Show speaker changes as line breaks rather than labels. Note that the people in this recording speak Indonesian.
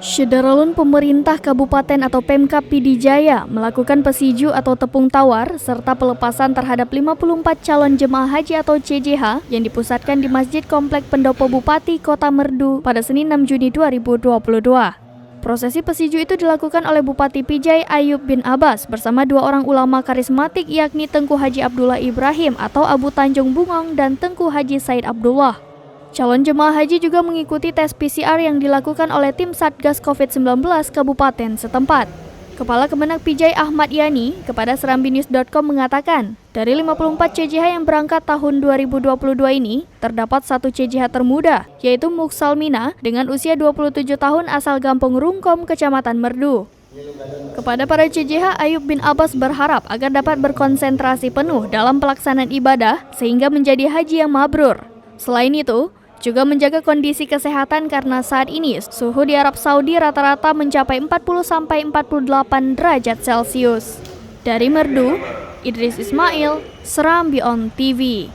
Syederalun pemerintah kabupaten atau Pemkab PD Jaya melakukan pesiju atau tepung tawar serta pelepasan terhadap 54 calon jemaah haji atau CJH yang dipusatkan di Masjid Komplek Pendopo Bupati Kota Merdu pada Senin 6 Juni 2022. Prosesi pesiju itu dilakukan oleh Bupati Pijai Ayub bin Abbas bersama dua orang ulama karismatik yakni Tengku Haji Abdullah Ibrahim atau Abu Tanjung Bungong dan Tengku Haji Said Abdullah. Calon jemaah haji juga mengikuti tes PCR yang dilakukan oleh tim Satgas COVID-19 Kabupaten setempat. Kepala Kemenak Pijai Ahmad Yani kepada serambinews.com mengatakan, dari 54 CJH yang berangkat tahun 2022 ini, terdapat satu CJH termuda, yaitu Muksalmina dengan usia 27 tahun asal Gampong Rungkom, Kecamatan Merdu. Kepada para CJH, Ayub bin Abbas berharap agar dapat berkonsentrasi penuh dalam pelaksanaan ibadah sehingga menjadi haji yang mabrur. Selain itu, juga menjaga kondisi kesehatan karena saat ini suhu di Arab Saudi rata-rata mencapai 40-48 derajat Celcius. Dari Merdu, Idris Ismail, Serambi On TV.